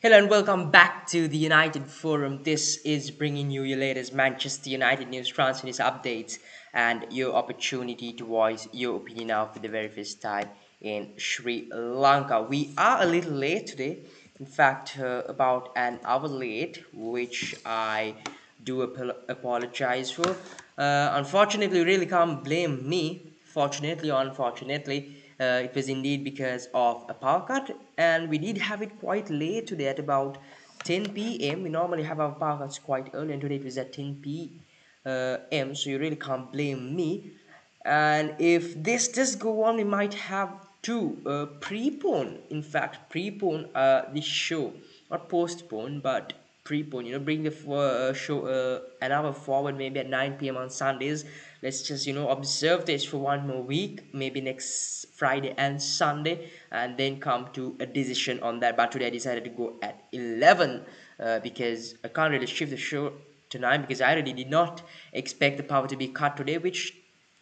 Hello and welcome back to the United Forum. This is bringing you your latest Manchester United news, transfer news updates, and your opportunity to voice your opinion now for the very first time in Sri Lanka. We are a little late today. In fact, about an hour late, which I do apologize for. Unfortunately, you really can't blame me. Fortunately or unfortunately, it was indeed because of a power cut, and we did have it quite late today at about 10 p.m. We normally have our power cuts quite early, and today it was at 10 p.m. So you really can't blame me. And if this does go on, we might have to prepone. In fact, prepone this show, not postpone, but prepone. Bring the show an hour forward, maybe at 9 p.m. on Sundays. Let's just observe this for one more week, maybe next Friday and Sunday, and then come to a decision on that. But today I decided to go at 11 because I can't really shift the show tonight because I really did not expect the power to be cut today, which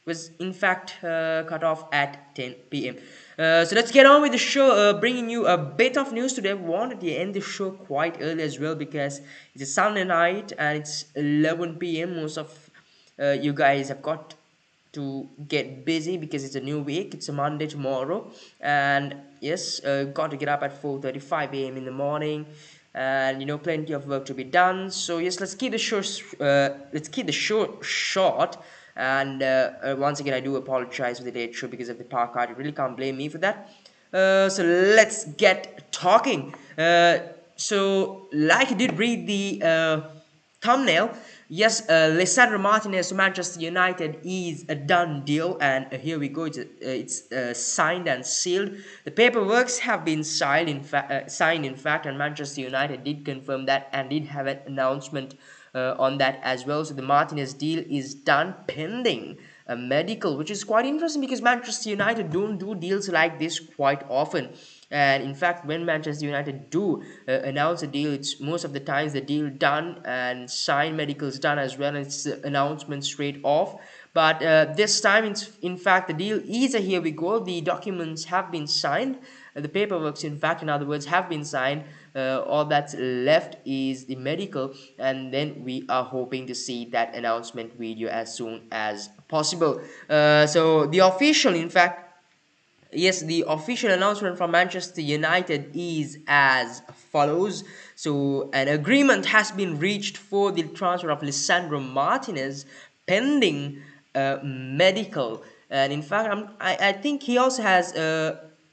was in fact cut off at 10 p.m. So let's get on with the show, bringing you a bit of news today. I wanted to end the show quite early as well because it's a Sunday night and it's 11 p.m. Most of you guys have got to get busy because it's a new week. It's a Monday tomorrow, and yes, got to get up at 4:35 a.m. in the morning, and plenty of work to be done. So yes, let's keep the show short. And once again, I do apologize for the late show because of the power cut. You really can't blame me for that. So let's get talking. So like I did read the thumbnail, yes, Lisandro Martinez to Manchester United is a done deal, and here we go. It's signed and sealed. The paperwork have been signed. Signed in fact, and Manchester United did confirm that and did have an announcement on that as well. So the Martinez deal is done pending a medical, which is quite interesting because Manchester United don't do deals like this quite often. And in fact, when Manchester United do announce a deal, it's most of the times the deal done and signed, medicals done as well, and it's announcement straight off. But this time, in fact, the deal is a here we go. The documents have been signed. The paperwork, in fact, in other words, have been signed. All that's left is the medical, and then we are hoping to see that announcement video as soon as possible. So the official, in fact, yes, the official announcement from Manchester United is as follows. So an agreement has been reached for the transfer of Lisandro Martinez pending medical. And in fact, I think he also has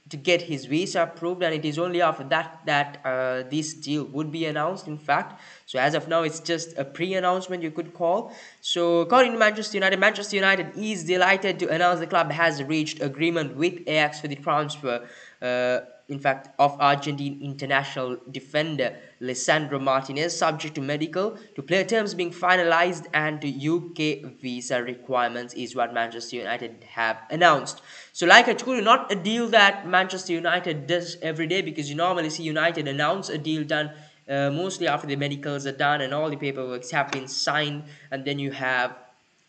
to get his visa approved, and it is only after that this deal would be announced, in fact. So as of now, it's just a pre-announcement, you could call. So according to Manchester United is delighted to announce the club has reached agreement with Ajax for the transfer, in fact, of Argentine international defender Lisandro Martinez, subject to medical, to player terms being finalized, and to UK visa requirements, is what Manchester United have announced. So like I told you, not a deal that Manchester United does every day, because you normally see United announce a deal done mostly after the medicals are done and all the paperwork have been signed, and then you have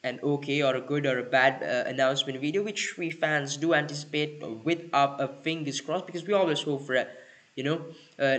an okay or a good or a bad announcement video, which we fans do anticipate with our fingers crossed, because we always hope for a you know uh,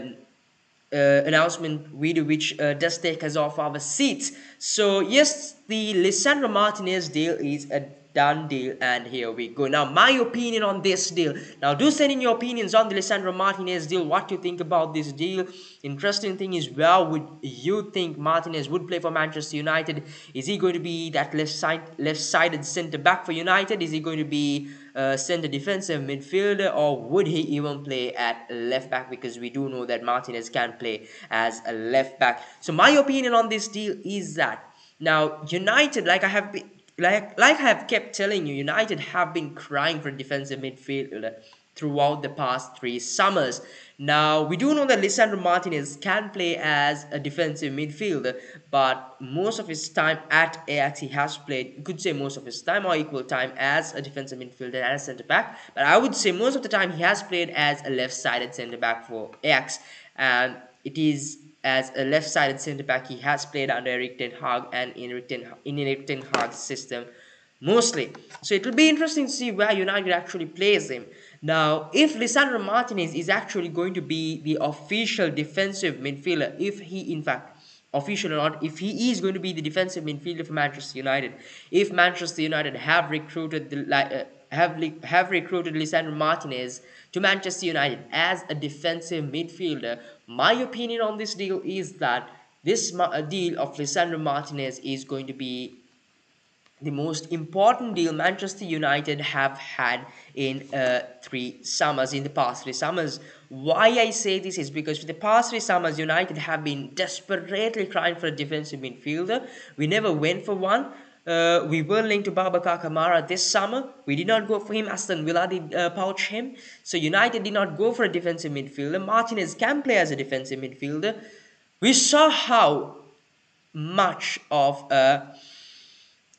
announcement video which does take us off our seats. So yes, the Lisandro Martinez deal is a done deal, and here we go. Now my opinion on this deal. Now do send in your opinions on the Lisandro Martinez deal. What you think about this deal? Interesting thing is, where would you think Martinez would play for Manchester United? Is he going to be that left-sided centre back for United? Is he going to be centre defensive midfielder, or would he even play at left back? Because we do know that Martinez can play as a left back. So my opinion on this deal is that, now United, like I have kept telling you, United have been crying for defensive midfielder throughout the past 3 summers. Now we do know that Lisandro Martinez can play as a defensive midfielder, but most of his time at Ajax he has played, you could say most of his time or equal time, as a defensive midfielder and a centre back. But I would say most of the time he has played as a left-sided centre back for Ajax, and it is as a left-sided centre back he has played under Erik Ten Hag and in Erik Ten Hag's system mostly. So it will be interesting to see where United actually plays him. Now, if Lisandro Martinez is actually going to be the official defensive midfielder, if he in fact official or not, if he is going to be the defensive midfielder for Manchester United, if Manchester United have recruited have recruited Lisandro Martinez to Manchester United as a defensive midfielder, my opinion on this deal is that this deal of Lisandro Martinez is going to be the most important deal Manchester United have had in 3 summers, in the past 3 summers. Why I say this is because for the past 3 summers, United have been desperately trying for a defensive midfielder. We never went for one. We were linked to Babacar Kamara this summer. We did not go for him. Aston Villa did poach him. So United did not go for a defensive midfielder. Martinez can play as a defensive midfielder. We saw how much of a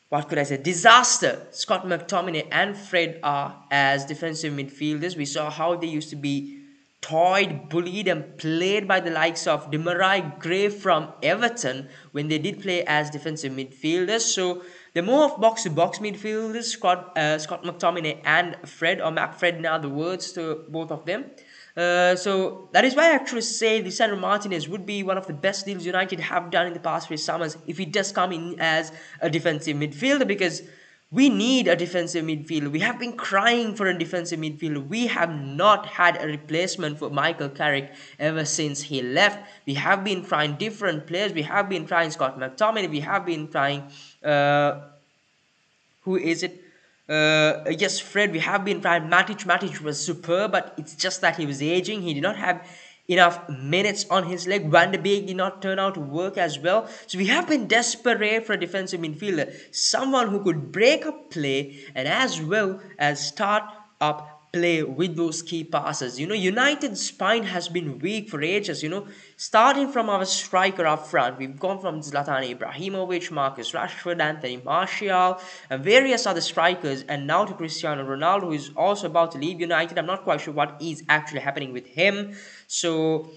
what could I say, disaster Scott McTominay and Fred are as defensive midfielders. We saw how they used to be toyed, bullied and played by the likes of Demarai Gray from Everton when they did play as defensive midfielders. So the more of box-to-box midfielders, Scott McTominay and Fred, or McFred in other words to both of them. So that is why I actually say Lisandro Martinez would be one of the best deals United have done in the past 3 summers if he does come in as a defensive midfielder, because we need a defensive midfielder. We have been crying for a defensive midfielder. We have not had a replacement for Michael Carrick ever since he left. We have been trying different players. We have been trying Scott McTominay. We have been trying who is it? Yes, Fred. We have been trying Matic. Matic was superb, but it's just that he was aging. He did not have enough minutes on his leg. Van de Beek did not turn out to work as well. So we have been desperate for a defensive midfielder, someone who could break up play and as well as start up play with those key passes. United's spine has been weak for ages. Starting from our striker up front, we've gone from Zlatan Ibrahimovic, Marcus Rashford, Anthony Martial, and various other strikers, and now to Cristiano Ronaldo, who is also about to leave United. I'm not quite sure what is actually happening with him. So,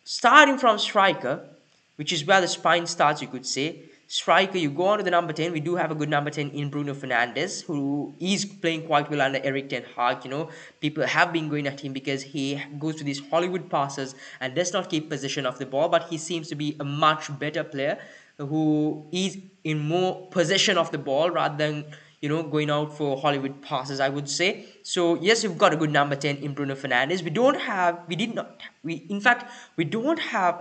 starting from striker, which is where the spine starts, you could say. Striker, you go on to the number 10. We do have a good number 10 in Bruno Fernandes, who is playing quite well under Erik ten Hag. People have been going at him because he goes to these Hollywood passes and does not keep possession of the ball, but he seems to be a much better player who is in more possession of the ball rather than going out for Hollywood passes, I would say. So yes, we've got a good number 10 in Bruno Fernandes. We don't have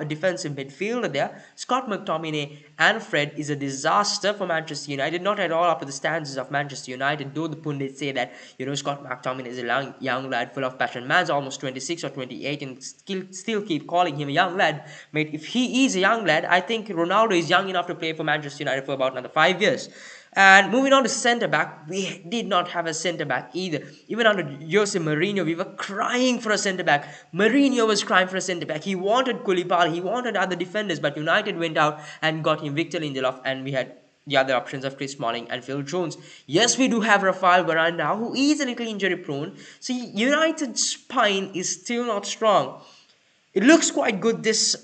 a defensive midfielder there. Scott McTominay and Fred is a disaster for Manchester United, not at all up to the standards of Manchester United, though the pundits say that Scott McTominay is a young lad full of passion. Man's almost 26 or 28 and still keep calling him a young lad. Mate, if he is a young lad, I think Ronaldo is young enough to play for Manchester United for about another 5 years. And moving on to centre-back, we did not have a centre-back either. Even under Jose Mourinho, we were crying for a centre-back. Mourinho was crying for a centre-back. He wanted Koulibaly, he wanted other defenders, but United went out and got him Victor Lindelof, and we had the other options of Chris Smalling and Phil Jones. Yes, we do have Rafael Varane now, who is a little injury-prone. So United's spine is still not strong. It looks quite good this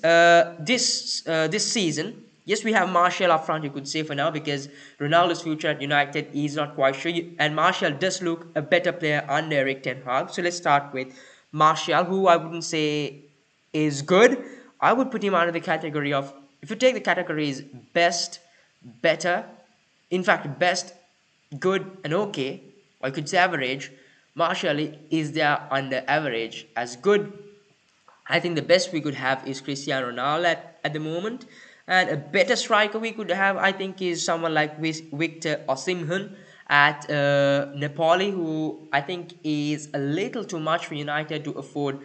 season. Yes, we have Martial up front, you could say for now, because Ronaldo's future at United is not quite sure. And Martial does look a better player under Erik ten Hag. So let's start with Martial, who I wouldn't say is good. I would put him under the category of, if you take the categories best, better, in fact best, good and okay, or you could say average, Martial is there under average. As good, I think the best we could have is Cristiano Ronaldo at the moment. And a better striker we could have, I think, is someone like Victor Osimhen at Napoli, who I think is a little too much for United to afford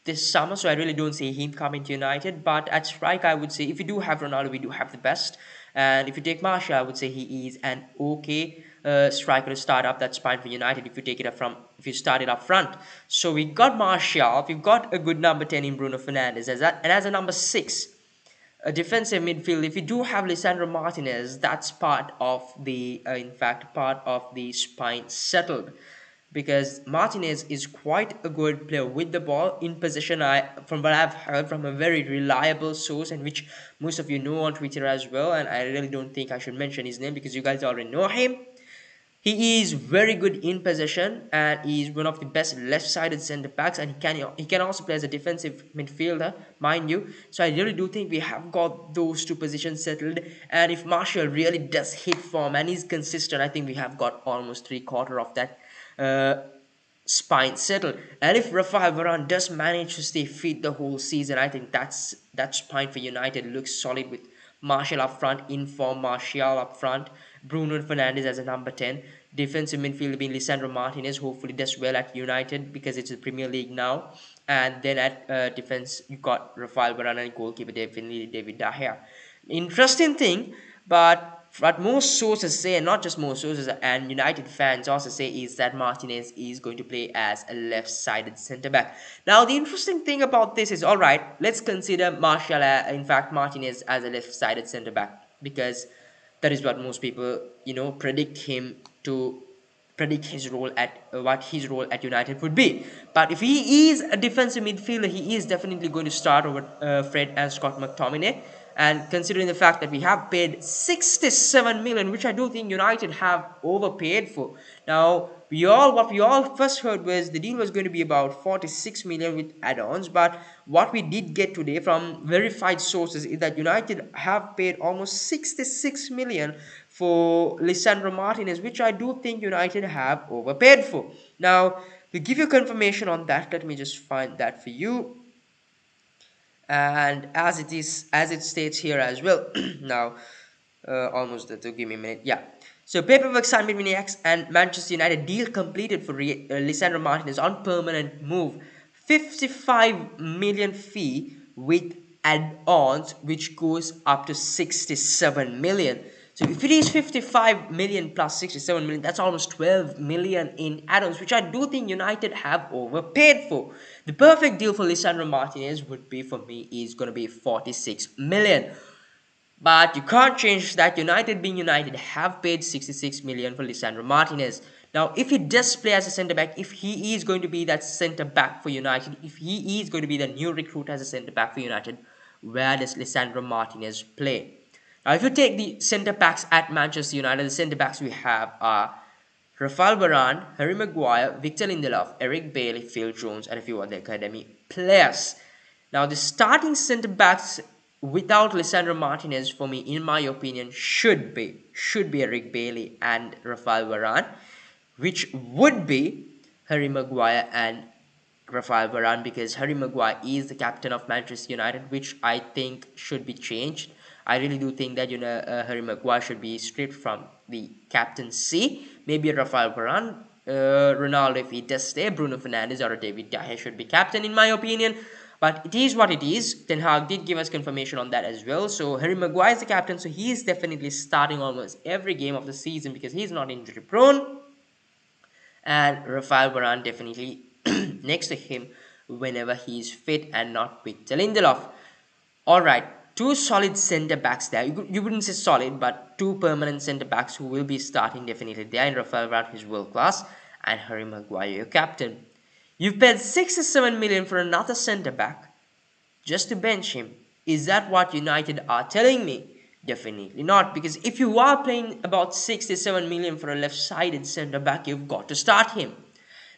this summer. So I really don't see him coming to United. But at striker, I would say if you do have Ronaldo, we do have the best. And if you take Martial, I would say he is an okay striker to start up that spine for United if you start it up front. So we got Martial, we've got a good number 10 in Bruno Fernandes, and as a number 6. A defensive midfield, if you do have Lisandro Martinez, that's part of the spine settled, because Martinez is quite a good player with the ball in possession. From what I've heard from a very reliable source, and which most of you know on Twitter as well, and I really don't think I should mention his name because you guys already know him. He is very good in possession and he is one of the best left-sided centre backs, and he can also play as a defensive midfielder, mind you. So I really do think we have got those two positions settled. And if Martial really does hit form and is consistent, I think we have got almost three-quarter of that uh, spine settled. And if Rafael Varane does manage to stay fit the whole season, I think that spine for United looks solid with Martial up front, in form Martial up front, Bruno Fernandes as a number 10, defensive midfield being Lisandro Martinez, hopefully does well at United because it's the Premier League now. And then at defense, you got Rafael Varane, and goalkeeper definitely David De Gea. Interesting thing, but what most sources say, and not just most sources, and United fans also say, is that Martinez is going to play as a left-sided centre-back. Now, the interesting thing about this is, all right, let's consider Martial, in fact, Martinez as a left-sided centre-back, because that is what most people, predict him to predict his role at what his role at United would be. But if he is a defensive midfielder, he is definitely going to start over Fred and Scott McTominay. And considering the fact that we have paid 67 million, which I do think United have overpaid for. Now, what we all first heard was the deal was going to be about 46 million with add-ons, but what we did get today from verified sources is that United have paid almost 66 million for Lisandro Martinez, which I do think United have overpaid for. Now, to give you confirmation on that, let me just find that for you. And as it states here as well. Now, almost there, so give me a minute. Yeah, so paperwork signed between Ajax and Manchester United, deal completed for Lisandro Martinez on permanent move, 55 million fee with add-ons, which goes up to 67 million. So if it is 55 million plus 67 million, that's almost 12 million in add-ons, which I do think United have overpaid for. The perfect deal for Lisandro Martinez would be, for me, is going to be 46 million. But you can't change that. United being United have paid 66 million for Lisandro Martinez. Now, if he does play as a centre-back, if he is going to be that centre-back for United, if he is going to be the new recruit as a centre-back for United, where does Lisandro Martinez play? Now, if you take the centre-backs at Manchester United, the centre-backs we have are Rafael Varane, Harry Maguire, Victor Lindelof, Eric Bailly, Phil Jones, and a few other academy players. Now, the starting centre-backs without Lisandro Martinez, for me, in my opinion, should be Eric Bailly and Rafael Varane, which would be Harry Maguire and Rafael Varane, because Harry Maguire is the captain of Manchester United, which I think should be changed. I really do think that Harry Maguire should be stripped from the captaincy. Maybe Rafael Varane, Ronaldo if he does stay, Bruno Fernandes or David De Gea should be captain, in my opinion. But it is what it is. Ten Hag did give us confirmation on that as well. So Harry Maguire is the captain, so he is definitely starting almost every game of the season because he's not injury prone. And Rafael Varane definitely next to him whenever he's fit, and not Victor Lindelof. Alright, two solid centre backs there. You wouldn't say solid, but two permanent centre backs who will be starting definitely there in Rafael Varane, who's world class, and Harry Maguire, your captain. You've paid 67 million for another centre back just to bench him. Is that what United are telling me? Definitely not, because if you are paying about 67 million for a left-sided centre back, you've got to start him.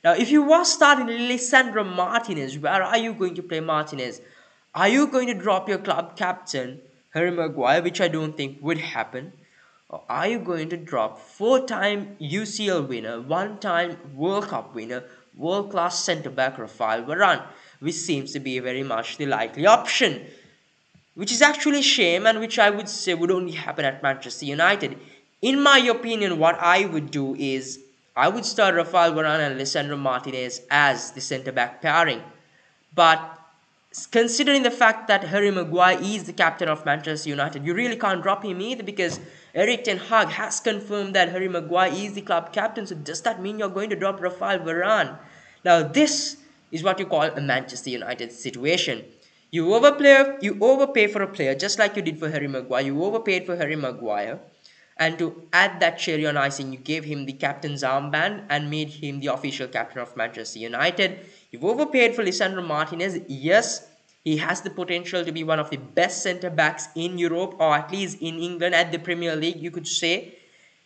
Now, if you are starting Lisandro Martinez, where are you going to play Martinez? Are you going to drop your club captain, Harry Maguire, which I don't think would happen? Or are you going to drop four-time UCL winner, one-time World Cup winner, world-class centre-back Rafael Varane, which seems to be very much the likely option? Which is actually a shame, and which I would say would only happen at Manchester United. In my opinion, what I would do is I would start Rafael Varane and Lisandro Martinez as the centre-back pairing. But considering the fact that Harry Maguire is the captain of Manchester United, you really can't drop him either, because Erik ten Hag has confirmed that Harry Maguire is the club captain. So does that mean you're going to drop Rafael Varane? Now, this is what you call a Manchester United situation. You overpay for a player, just like you did for Harry Maguire. You overpaid for Harry Maguire, and to add that cherry on icing, you gave him the captain's armband and made him the official captain of Manchester United. You've overpaid for Lisandro Martinez. Yes, he has the potential to be one of the best centre-backs in Europe, or at least in England at the Premier League, you could say.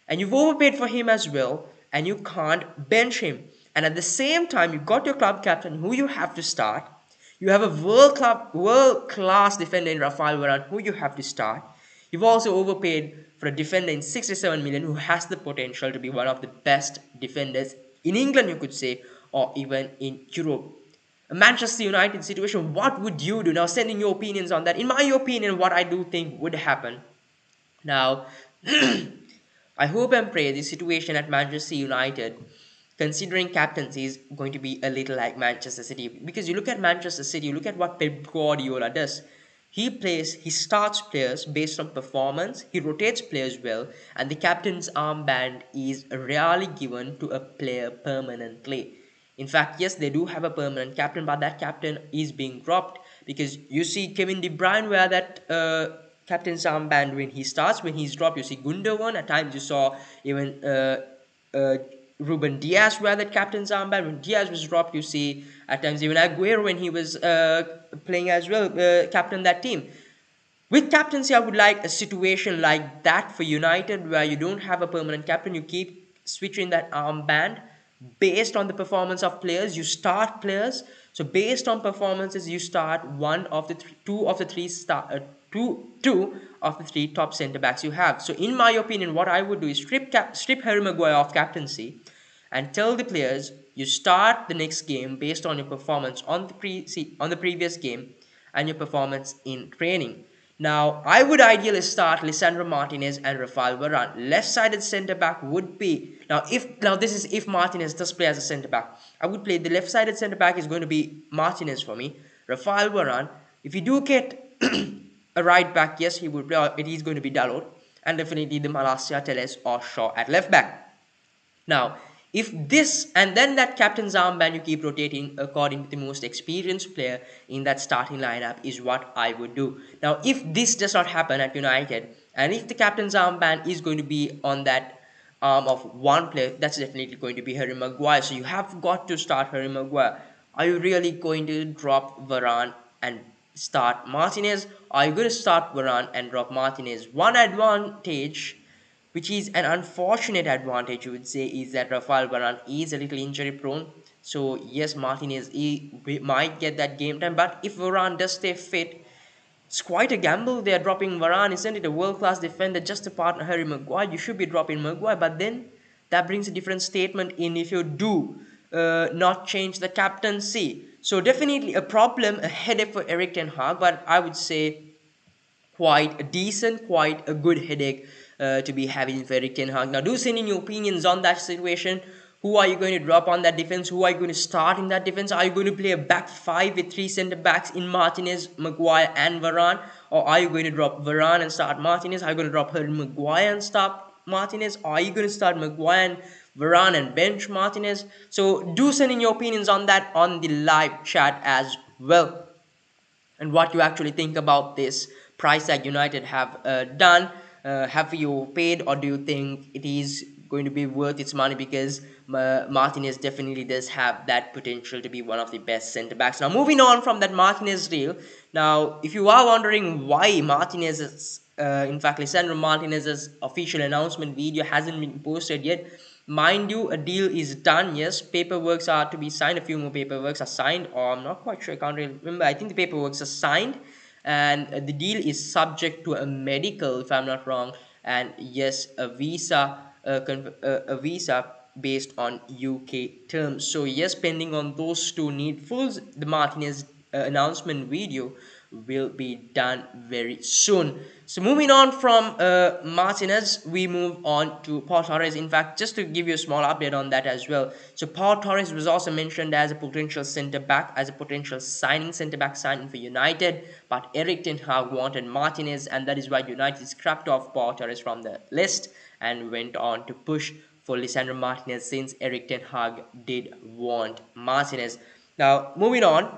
and you've overpaid for him as well, and you can't bench him. And at the same time, you've got your club captain who you have to start. You have a world class defender in Rafael Varane who you have to start. You've also overpaid for a defender in 67 million who has the potential to be one of the best defenders in England, you could say, or even in Europe. A Manchester United situation, what would you do? Now, sending your opinions on that. In my opinion, what I do think would happen. Now, I hope and pray the situation at Manchester United, considering captaincy, is going to be a little like Manchester City. Because you look at Manchester City, you look at what Pep Guardiola does. He starts players based on performance, he rotates players well, and the captain's armband is rarely given to a player permanently. In fact, yes, they do have a permanent captain, but that captain is being dropped because you see Kevin De Bruyne wear that captain's armband when he starts. When he's dropped, you see Gundogan. At times, you saw even uh, Ruben Diaz wear that captain's armband. When Diaz was dropped, you see at times even Aguero when he was playing as well, captain that team. With captaincy, I would like a situation like that for United where you don't have a permanent captain. You keep switching that armband based on the performance of players. You start players. So based on performances, you start two of the three top centre backs you have. So in my opinion, what I would do is strip Harry Maguire off captaincy and tell the players you start the next game based on your performance on the previous game and your performance in training. Now, I would ideally start Lisandro Martinez and Rafael Varane. Left-sided centre-back would be... Now this is if Martinez does play as a centre-back. I would play the left-sided centre-back is going to be Martinez for me. Rafael Varane. If you do get a right-back, yes, he would play. It is going to be Dalot. And definitely the Malacia, Teles or Shaw at left-back. Now, if this and then that captain's armband you keep rotating according to the most experienced player in that starting lineup is what I would do. Now, if this does not happen at United and if the captain's armband is going to be on that arm of one player, that's definitely going to be Harry Maguire. So you have got to start Harry Maguire. Are you really going to drop Varane and start Martinez? Or are you going to start Varane and drop Martinez? One advantage, which is an unfortunate advantage, you would say, is that Rafael Varane is a little injury prone. So yes, Martinez might get that game time, but if Varane does stay fit, it's quite a gamble. They are dropping Varane, isn't it? A world-class defender, just to partner Harry Maguire. You should be dropping Maguire, but then that brings a different statement in if you do not change the captaincy. So definitely a problem, a headache for Erik ten Hag, but I would say quite a decent, quite a good headache to be having for Erik ten Hag. Now, do send in your opinions on that situation. Who are you going to drop on that defense? Who are you going to start in that defense? Are you going to play a back five with three centre backs in Martinez, Maguire and Varane? Or are you going to drop Varane and start Martinez? Are you going to drop Harry Maguire and start Martinez? Or are you going to start Maguire and Varane and bench Martinez? So do send in your opinions on that on the live chat as well. And what you actually think about this price that United have done. Have you paid, or do you think it is going to be worth its money? Because Martinez definitely does have that potential to be one of the best centre backs. Now, moving on from that Martinez deal. Now, if you are wondering why Martinez's, in fact, Lisandro Martinez's official announcement video hasn't been posted yet, mind you, a deal is done. Yes, paperwork are to be signed. A few more paperwork are signed, or I'm not quite sure. I can't really remember. I think the paperwork are signed. And the deal is subject to a medical, if I'm not wrong, and yes, a visa based on UK terms. So yes, pending on those two needfuls, the Martinez announcement video will be done very soon. So moving on from Martinez, we move on to Pau Torres. In fact, just to give you a small update on that as well. So Pau Torres was also mentioned as a potential centre-back, as a potential centre-back signing for United. But Erik ten Hag wanted Martinez, and that is why United scrapped off Pau Torres from the list and went on to push for Lisandro Martinez, since Erik ten Hag did want Martinez. Now, moving on,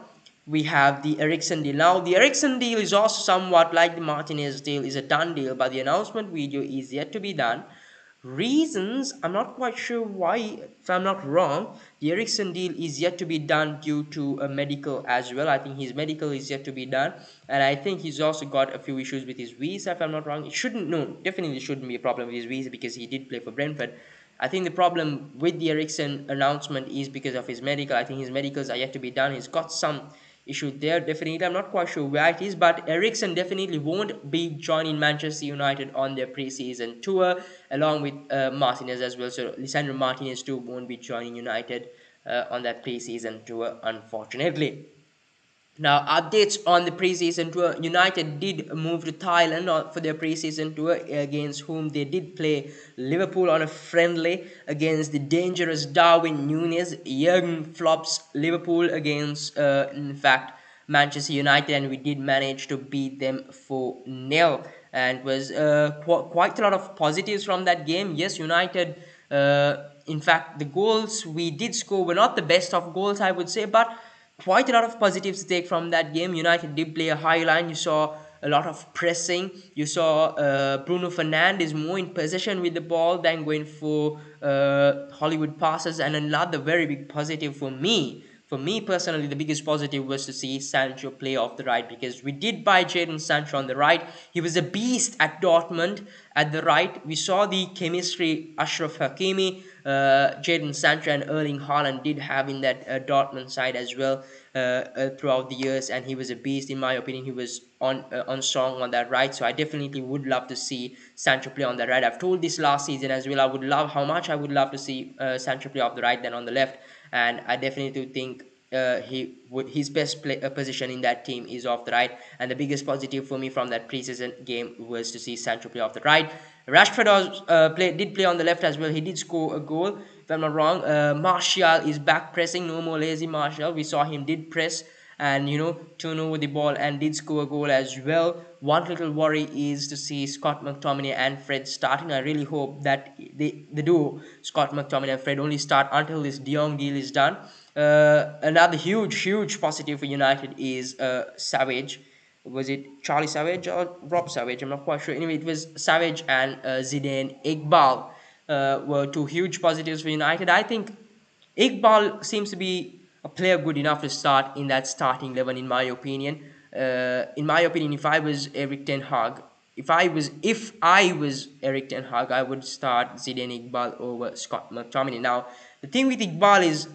we have the Eriksen deal. Now, the Eriksen deal is also somewhat like the Martinez deal, is a done deal, but the announcement video is yet to be done. Reasons, I'm not quite sure why. If I'm not wrong, the Eriksen deal is yet to be done due to a medical as well. I think his medical is yet to be done, and I think he's also got a few issues with his visa. If I'm not wrong, it shouldn't, no, definitely shouldn't be a problem with his visa because he did play for Brentford. I think the problem with the Eriksen announcement is because of his medical. I think his medicals are yet to be done. He's got some issue there, definitely. I'm not quite sure where it is, but Eriksen definitely won't be joining Manchester United on their preseason tour, along with Martinez as well. So Lisandro Martinez too won't be joining United on that preseason tour, unfortunately. Now, updates on the preseason tour. United did move to Thailand for their preseason tour, against whom they did play Liverpool on a friendly against the dangerous Darwin Núñez. Young flops Liverpool against, in fact, Manchester United, and we did manage to beat them 4-0. And it was quite a lot of positives from that game. Yes, United, in fact, the goals we did score were not the best of goals, I would say, but quite a lot of positives to take from that game. United did play a high line. You saw a lot of pressing. You saw Bruno Fernandes more in possession with the ball than going for Hollywood passes. And another very big positive for me personally, the biggest positive was to see Sancho play off the right, because we did buy Jadon Sancho on the right. He was a beast at Dortmund at the right. We saw the chemistry Ashraf Hakimi, Jadon Sancho and Erling Haaland did have in that Dortmund side as well throughout the years, and he was a beast in my opinion. He was on strong on that right, so I definitely would love to see Sancho play on the right. I've told this last season as well. I would love how much I would love to see Sancho play off the right than on the left, and I definitely think his best position in that team is off the right. And the biggest positive for me from that preseason game was to see Sancho play off the right. Rashford did play on the left as well. He did score a goal, if I'm not wrong. Martial is back pressing. No more lazy Martial. We saw him did press and turn over the ball and did score a goal as well. One little worry is to see Scott McTominay and Fred starting. I really hope that the duo Scott McTominay and Fred only start until this De Jong deal is done. Another huge positive for United is Savage. Was it Charlie Savage or Rob Savage? I'm not quite sure. Anyway, it was Savage and Zidane Iqbal were two huge positives for United. I think Iqbal seems to be a player good enough to start in that starting 11, in my opinion. If I was Eric Ten Hag, if I was Eric Ten Hag, I would start Zidane Iqbal over Scott McTominay. Now, the thing with Iqbal is,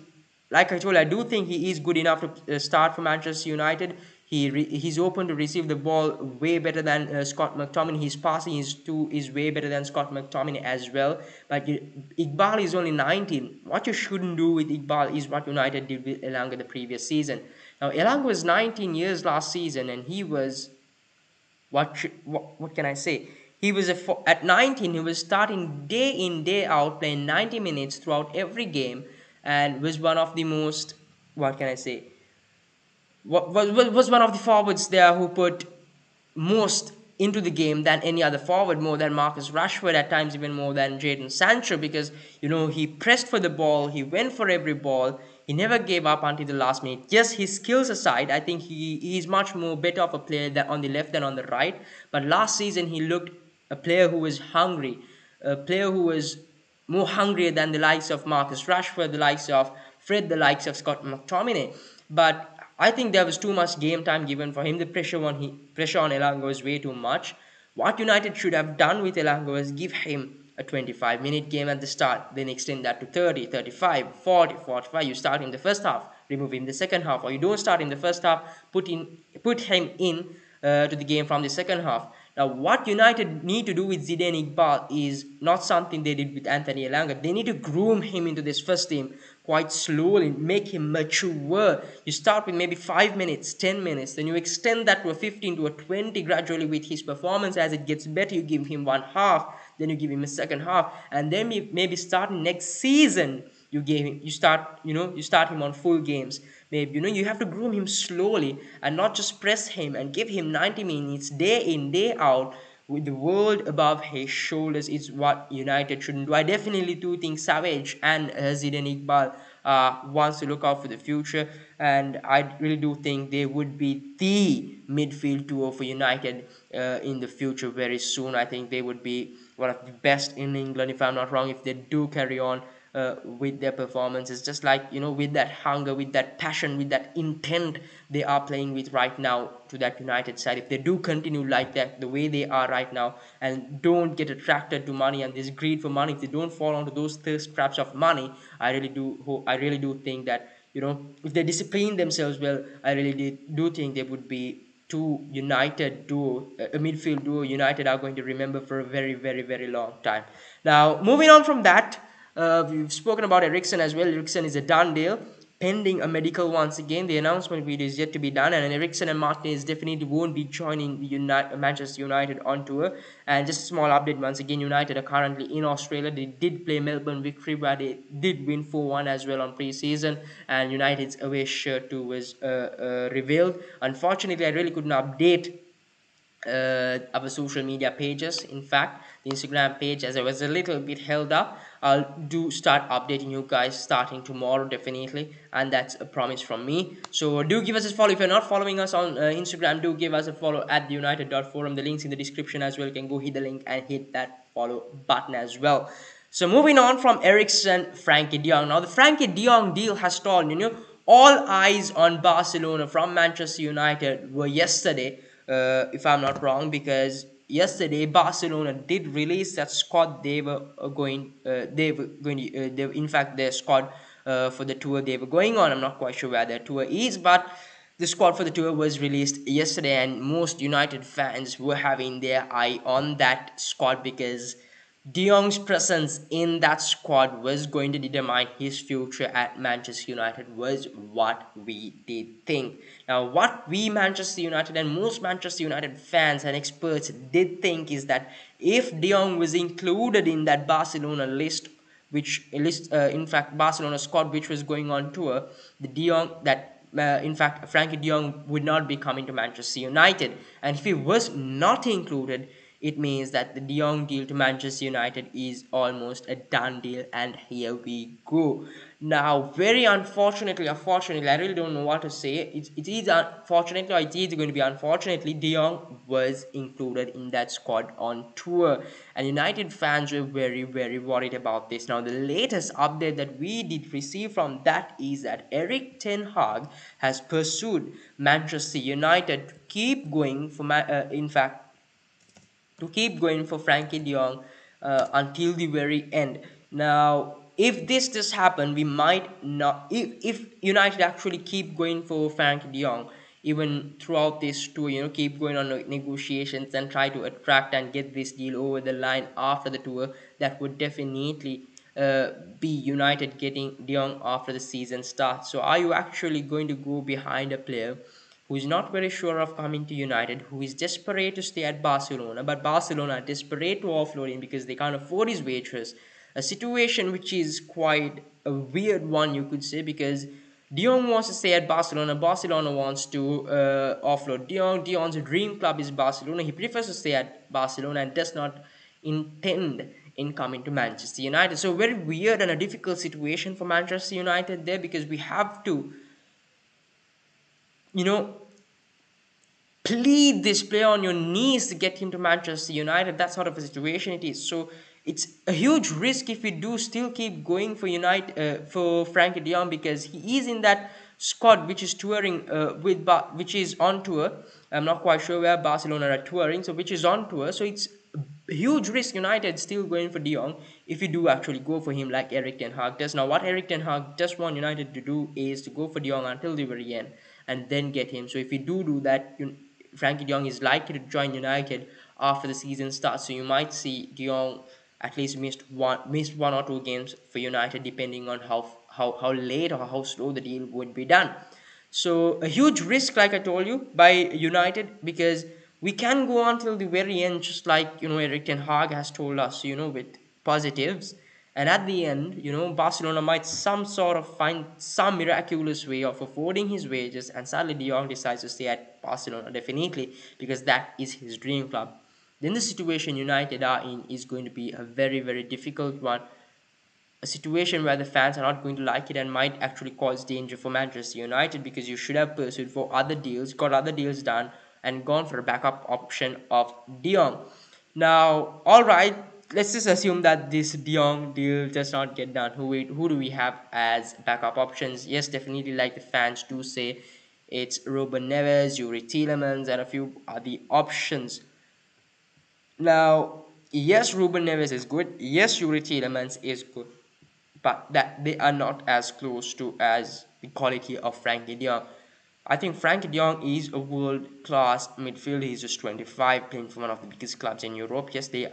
like I told you, I do think he is good enough to start for Manchester United. He's open to receive the ball way better than Scott McTominay. His passing is way better than Scott McTominay as well. But Iqbal is only 19. What you shouldn't do with Iqbal is what United did with Elanga the previous season. Now Elanga was 19 years last season, and he was what can I say? He was at 19. He was starting day in day out, playing 90 minutes throughout every game, and was one of the most, what can I say, was one of the forwards there who put most into the game than any other forward, more than Marcus Rashford, at times even more than Jadon Sancho, because he pressed for the ball, he went for every ball, he never gave up until the last minute. Yes, his skills aside, I think he's much more better of a player than on the left than on the right. But last season he looked a player who was hungry, a player who was more hungrier than the likes of Marcus Rashford, the likes of Fred, the likes of Scott McTominay. But I think there was too much game time given for him. The pressure on Elanga was way too much. What United should have done with Elanga was give him a 25-minute game at the start, then extend that to 30, 35, 40, 45. You start in the first half, remove him in the second half, or you don't start in the first half, put him in to the game from the second half. Now, what United need to do with Zidane Iqbal is not something they did with Anthony Elanga. They need to groom him into this first team quite slowly, make him mature. You start with maybe 5 minutes, 10 minutes, then you extend that to a 15 to a 20 gradually with his performance. As it gets better, you give him one half, then you give him a second half, and then maybe starting next season, you start him on full games. Maybe you have to groom him slowly and not just press him and give him 90 minutes day in day out with the world above his shoulders. Is what United shouldn't do. I definitely do think Savage and Zidane Iqbal wants to look out for the future, and I really do think they would be the midfield duo for United in the future very soon. I think they would be one of the best in England, if I'm not wrong, if they do carry on with their performances, just like, with that hunger, with that passion, with that intent they are playing with right now to that United side. If they do continue like that, the way they are right now, and don't get attracted to money and this greed for money, if they don't fall onto those thirst traps of money, I really do think that, if they discipline themselves well, I really do think they would be two united duo, a midfield duo United are going to remember for a very, very, very long time. Now, moving on from that, we've spoken about Eriksen as well. Eriksen is a done deal, pending a medical once again. The announcement video is yet to be done, and Eriksen and Martinez definitely won't be joining Manchester United on tour. And just a small update once again, United are currently in Australia. They did play Melbourne Victory, where they did win 4-1 as well on pre-season, and United's away shirt too was revealed. Unfortunately, I really couldn't update our social media pages. In fact, the Instagram page, as I was a little bit held up, I'll do start updating you guys starting tomorrow definitely, and that's a promise from me. So do give us a follow. If you're not following us on Instagram, do give us a follow at the united.forum. The link's in the description as well. You can go hit the link and hit that follow button as well. So moving on from Eriksen, Frankie de Jong. Now the Frankie de Jong deal has stalled. All eyes on Barcelona from Manchester United were yesterday, if I'm not wrong, because yesterday Barcelona did release that squad they were in fact their squad for the tour they were going on. I'm not quite sure where their tour is, but the squad for the tour was released yesterday, and most United fans were having their eye on that squad because De Jong's presence in that squad was going to determine his future at Manchester United, was what we did think. Now, what we Manchester United and most Manchester United fans and experts did think is that if De Jong was included in that Barcelona list, in fact Barcelona squad which was going on tour, the De Jong that in fact Frankie de Jong would not be coming to Manchester United, and if he was not included, it means that the De Jong deal to Manchester United is almost a done deal, and here we go. Now, very unfortunately, unfortunately, I really don't know what to say. It is unfortunately, or it is going to be unfortunately, De Jong was included in that squad on tour, and United fans were very, very worried about this. Now, the latest update that we did receive from that is that Erik ten Hag has pursued Manchester United to keep going for, in fact, to keep going for Frankie de Jong until the very end. Now, if this does happen, we might not. If United actually keep going for Frankie de Jong, even throughout this tour, keep going on negotiations and try to attract and get this deal over the line after the tour, that would definitely be United getting de Jong after the season starts. So, are you actually going to go behind a player who is not very sure of coming to United, who is desperate to stay at Barcelona, but Barcelona are desperate to offload him because they can't afford his wages? A situation which is quite a weird one, you could say, because De Jong wants to stay at Barcelona, Barcelona wants to offload De Jong. De Jong's dream club is Barcelona. He prefers to stay at Barcelona and does not intend in coming to Manchester United. So very weird and a difficult situation for Manchester United there, because we have to, you know, plead this player on your knees to get him to Manchester United. That sort of a situation it is. So it's a huge risk if we do still keep going for for Frankie de Jong, because he is in that squad which is touring which is on tour. I'm not quite sure where Barcelona are touring, so which is on tour. So it's a huge risk United still going for de Jong if you do actually go for him like Erik ten Hag does. Now, what Erik ten Hag just want United to do is to go for de Jong until the very end and then get him. So if you do that, Frankie de Jong is likely to join United after the season starts. So you might see de Jong at least missed one or two games for United, depending on how late or how slow the deal would be done. So a huge risk, like I told you, by United, because we can go on till the very end, just like Erik ten Hag has told us, with positives. And at the end, Barcelona might some sort of find some miraculous way of affording his wages, and sadly de Jong decides to stay at Barcelona definitely because that is his dream club. Then the situation United are in is going to be a very, very difficult one. A situation where the fans are not going to like it and might actually cause danger for Manchester United, because you should have pursued for other deals, got other deals done, and gone for a backup option of de Jong. Now, all right, let's just assume that this De Jong deal does not get done. Who do we have as backup options? Yes, definitely, like the fans do say, it's Ruben Neves, Yuri Tielemans, and a few other options. Now, yes, Ruben Neves is good. Yes, Yuri Tielemans is good, but that they are not as close to as the quality of Frankie De Jong. I think Frankie De Jong is a world-class midfielder. He's just 25, playing for one of the biggest clubs in Europe. Yes, they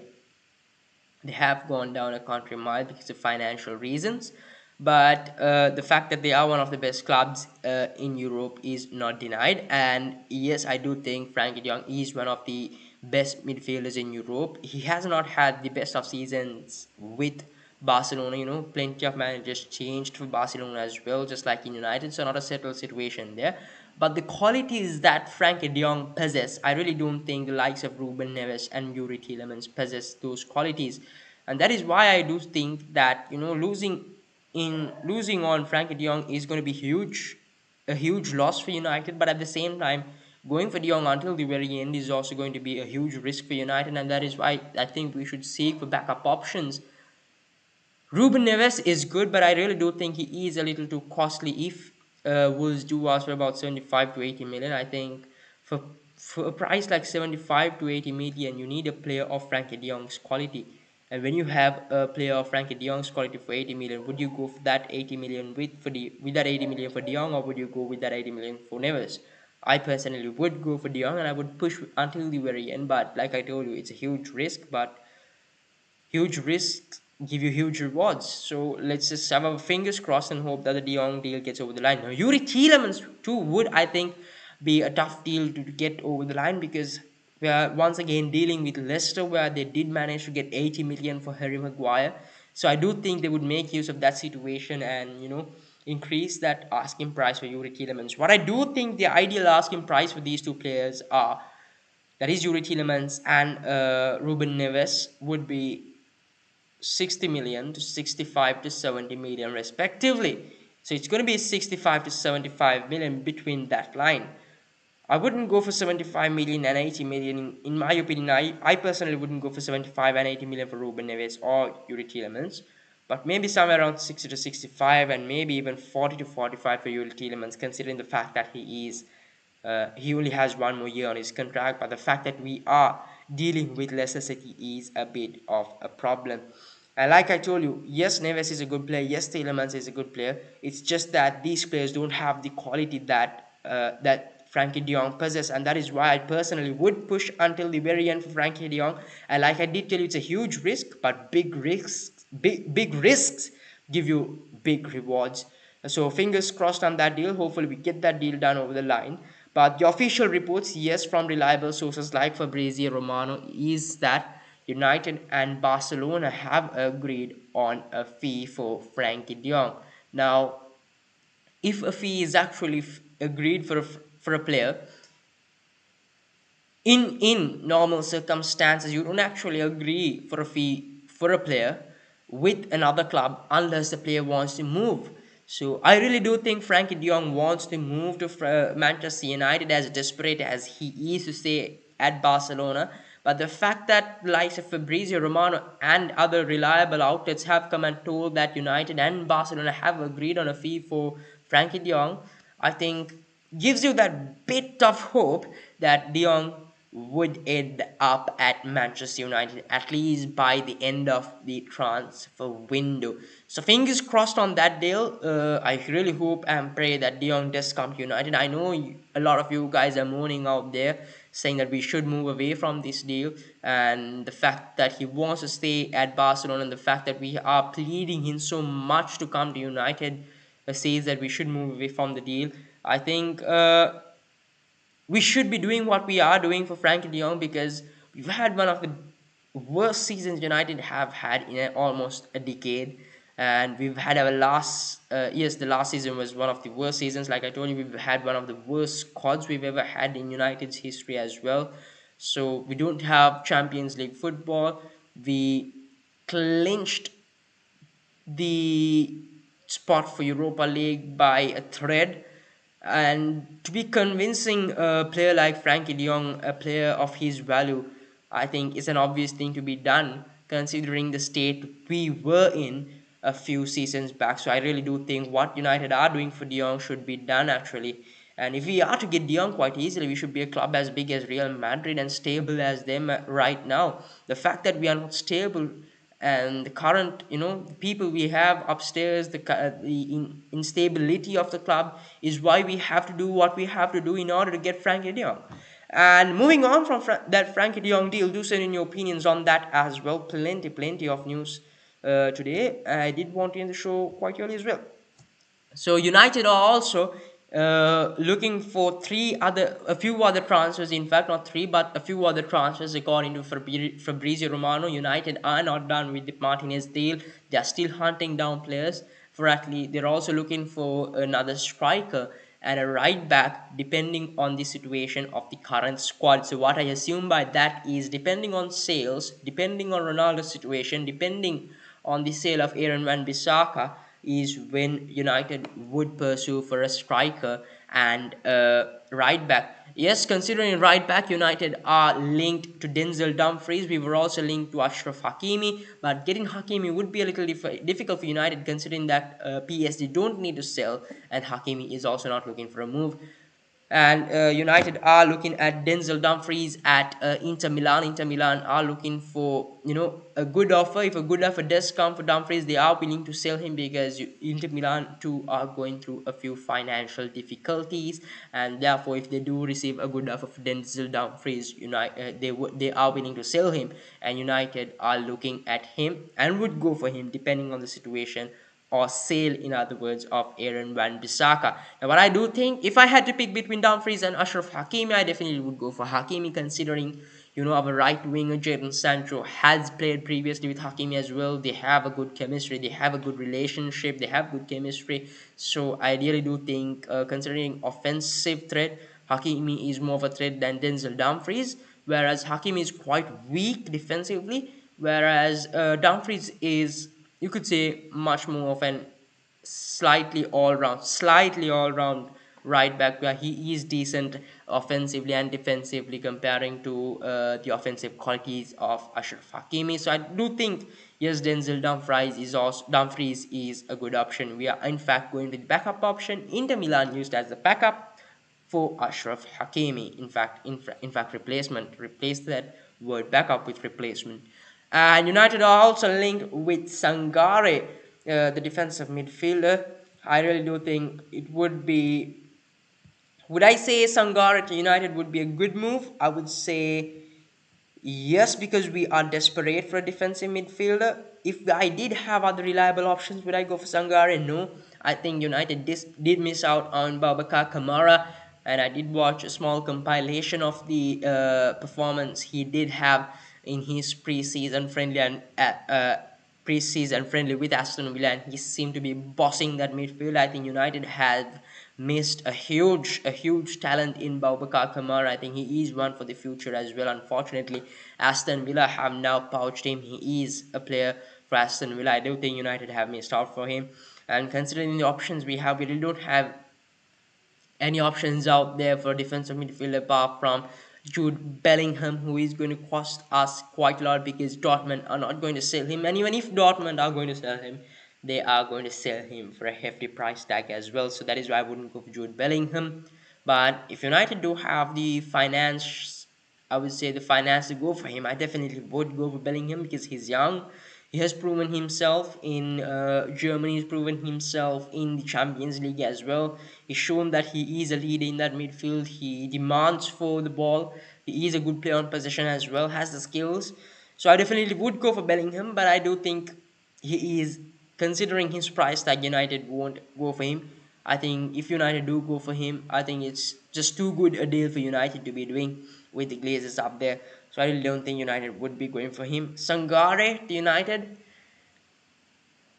have gone down a country mile because of financial reasons, but the fact that they are one of the best clubs in Europe is not denied. And yes, I do think Frankie de Jong is one of the best midfielders in Europe. He has not had the best of seasons with Barcelona. Plenty of managers changed for Barcelona as well, just like in United, so not a settled situation there. But the qualities that Frankie de Jong possess, I really don't think the likes of Ruben Neves and Yuri Tielemans possess those qualities. And that is why I do think that losing on Frankie de Jong is going to be a huge loss for United. But at the same time, going for de Jong until the very end is also going to be a huge risk for United, and that is why I think we should seek for backup options. Ruben Neves is good, but I really do think he is a little too costly. If Wolves do ask for about 75 to 80 million, I think for a price like 75 to 80 million, you need a player of Frankie de Jong's quality. And when you have a player of Frankie de Jong's quality for 80 million, would you go for that 80 million with that 80 million for de Jong, or would you go with that 80 million for Neves? I personally would go for de Jong, and I would push until the very end. But like I told you, it's a huge risk, but huge risks give you huge rewards. So let's just have our fingers crossed and hope that the De Jong deal gets over the line. Now, Yuri Tielemans too would, I think, be a tough deal to get over the line, because we are once again dealing with Leicester, where they did manage to get 80 million for Harry Maguire. So I do think they would make use of that situation and increase that asking price for Yuri Tielemans. What I do think the ideal asking price for these two players are, that is Yuri Tielemans and Ruben Neves, would be 60 million to 65 to 70 million respectively. So it's going to be 65 to 75 million between that line. I wouldn't go for 75 million and 80 million. In my opinion, I personally wouldn't go for 75 and 80 million for Ruben Neves or Yuri Tielemans. But maybe somewhere around 60 to 65 and maybe even 40 to 45 for Yuri Tielemans, considering the fact that he only has one more year on his contract. But the fact that we are dealing with Leicester City is a bit of a problem. And like I told you, yes, Neves is a good player. Yes, Tielemans is a good player. It's just that these players don't have the quality that Frankie de Jong possesses, and that is why I personally would push until the very end for Frankie de Jong. And like I did tell you, it's a huge risk, but big risks give you big rewards. So fingers crossed on that deal. Hopefully we get that deal done over the line. But the official reports, yes, from reliable sources like Fabrizio Romano, is that United and Barcelona have agreed on a fee for Frankie de Jong. Now, if a fee is actually agreed for a player, in normal circumstances, you don't actually agree for a fee for a player with another club unless the player wants to move. So I really do think Frankie de Jong wants to move to Manchester United, as desperate as he is to stay at Barcelona. But the fact that the likes of Fabrizio Romano and other reliable outlets have come and told that United and Barcelona have agreed on a fee for Frankie de Jong, I think gives you that bit of hope that de Jong would end up at Manchester United at least by the end of the transfer window. So fingers crossed on that deal. I really hope and pray that de Jong does come to United. I know a lot of you guys are moaning out there saying that we should move away from this deal, and the fact that he wants to stay at Barcelona, and the fact that we are pleading him so much to come to United says that we should move away from the deal. I think we should be doing what we are doing for Frankie de Jong, because we've had one of the worst seasons United have had in almost a decade. And we've had our the last season was one of the worst seasons. Like I told you, we've had one of the worst squads we've ever had in United's history as well. So we don't have Champions League football. We clinched the spot for Europa League by a thread. And to be convincing a player like Frankie de Jong, a player of his value, I think it's an obvious thing to be done. considering the state we were in a few seasons back. So I really do think what United are doing for De Jong should be done actually. And if we are to get De Jong quite easily, we should be a club as big as Real Madrid and stable as them right now. The fact that we are not stable and the current people we have upstairs, the instability of the club is why we have to do what we have to do in order to get Frankie de Jong. And moving on from that Frankie de Jong deal, do send in your opinions on that as well. Plenty of news today. I did want to end the show quite early as well. So United are also looking for a few other transfers. In fact, not three, but a few other transfers. According to Fabrizio Romano, United are not done with the Martinez deal. They are still hunting down players. They're also looking for another striker and a right back, depending on the situation of the current squad. So what I assume by that is, depending on sales, depending on Ronaldo's situation, depending on the sale of Aaron Wan-Bissaka, is when United would pursue for a striker and a right back. Yes, considering right back, United are linked to Denzel Dumfries. We were also linked to Ashraf Hakimi, but getting Hakimi would be a little difficult for United, considering that PSG don't need to sell and Hakimi is also not looking for a move. And United are looking at Denzel Dumfries at Inter Milan. Inter Milan are looking for a good offer. If a good offer does come for Dumfries, they are willing to sell him, because Inter Milan too are going through a few financial difficulties, and therefore if they do receive a good offer for Denzel Dumfries, they are willing to sell him, and United are looking at him and would go for him depending on the situation, or sale, in other words, of Aaron Wan-Bissaka. Now, what I do think, if I had to pick between Dumfries and Ashraf Hakimi, I definitely would go for Hakimi, considering our right winger Jadon Sancho has played previously with Hakimi as well. They have a good chemistry, they have a good relationship, they have good chemistry. So I really do think, considering offensive threat, Hakimi is more of a threat than Denzel Dumfries, whereas Hakimi is quite weak defensively, whereas Dumfries is, you could say, much more of an slightly all round right back, where he is decent offensively and defensively, comparing to the offensive qualities of Ashraf Hakimi. So I do think, yes, Dumfries is a good option. We are in fact going with backup option. Inter Milan used as the backup for Ashraf Hakimi. In fact, replace that word backup with replacement. And United are also linked with Sangare, the defensive midfielder. I really do think it would be. Would I say Sangare to United would be a good move? I would say yes, because we are desperate for a defensive midfielder. If I did have other reliable options, would I go for Sangare? No. I think United did miss out on Babacar Kamara, and I did watch a small compilation of the performance he did have in his preseason friendly with Aston Villa, and he seemed to be bossing that midfield. I think United had missed a huge talent in Babacar Kamara. I think he is one for the future as well. Unfortunately, Aston Villa have now poached him. He is a player for Aston Villa. I do think United have missed out for him. And considering the options we have, we really don't have any options out there for defensive midfield apart from Jude Bellingham, who is going to cost us quite a lot, because Dortmund are not going to sell him. And even if Dortmund are going to sell him, they are going to sell him for a hefty price tag as well. So that is why I wouldn't go for Jude Bellingham. But if United do have the finance, I would say the finance to go for him, I definitely would go for Bellingham, because he's young. He has proven himself in Germany. He's proven himself in the Champions League as well. He's shown that he is a leader in that midfield. He demands for the ball. He is a good player on possession as well, has the skills. So I definitely would go for Bellingham, but I do think he is, considering his price tag, United won't go for him. I think if United do go for him, I think it's just too good a deal for United to be doing with the Glazers up there. So I really don't think United would be going for him. Sangare to United,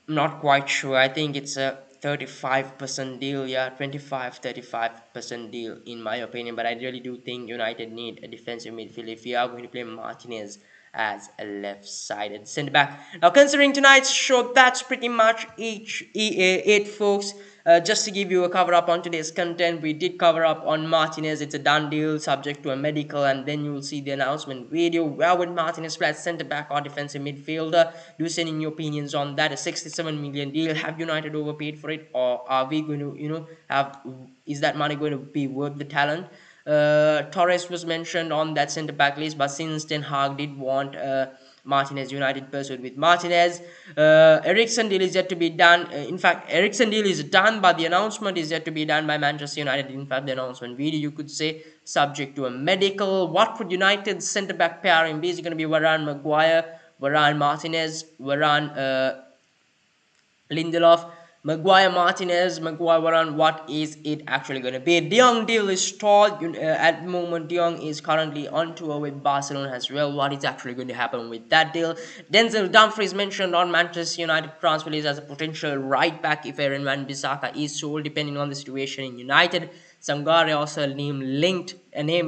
I'm not quite sure. I think it's a 35% deal. Yeah, 35% deal in my opinion. But I really do think United need a defensive midfield if we are going to play Martinez as a left-sided centre back. Now, considering tonight's show, that's pretty much it, folks. Just to give you a cover up on today's content, we did cover up on Martinez. It's a done deal, subject to a medical, and then you will see the announcement video. Where would Martinez play as centre back or defensive midfielder? Do send in your opinions on that. A 67 million deal. Have United overpaid for it, or are we going to, is that money going to be worth the talent? Torres was mentioned on that centre back list, but since Ten Hag did want Martinez, United pursued with Martinez. Eriksen deal is yet to be done. In fact, Eriksen deal is done, but the announcement is yet to be done by Manchester United. In fact, the announcement video, you could say, subject to a medical. What would United's centre back pairing be? Is it going to be Varane, Maguire, Varane, Martinez, Varane, Lindelof, Maguire, Martinez, Maguire, Varane? What is it actually going to be? De Jong deal is stalled. At the moment, De Jong is currently on tour with Barcelona as well. What is actually going to happen with that deal? Denzel Dumfries mentioned on Manchester United transfer list as a potential right back if Aaron Wan-Bissaka is sold, depending on the situation in United. Sangare also a name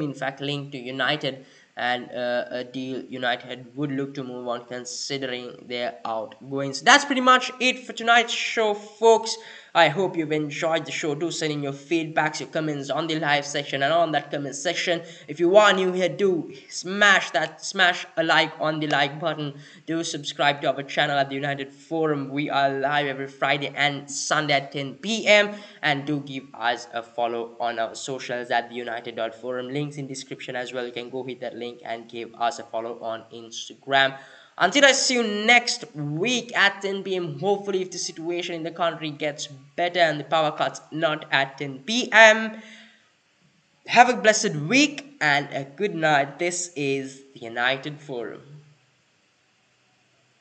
in fact linked to United, and a deal United would look to move on considering their outgoings. That's pretty much it for tonight's show, folks. I hope you've enjoyed the show. Do send in your feedbacks, your comments on the live section and on that comment section. If you are new here, do smash a like on the like button. Do subscribe to our channel at the United Forum. We are live every Friday and Sunday at 10 p.m. and do give us a follow on our socials at the United.forum. Links in description as well. You can go hit that link and give us a follow on Instagram. Until I see you next week at 10 p.m. Hopefully, if the situation in the country gets better and the power cuts not at 10 p.m. Have a blessed week and a good night. This is the United Forum.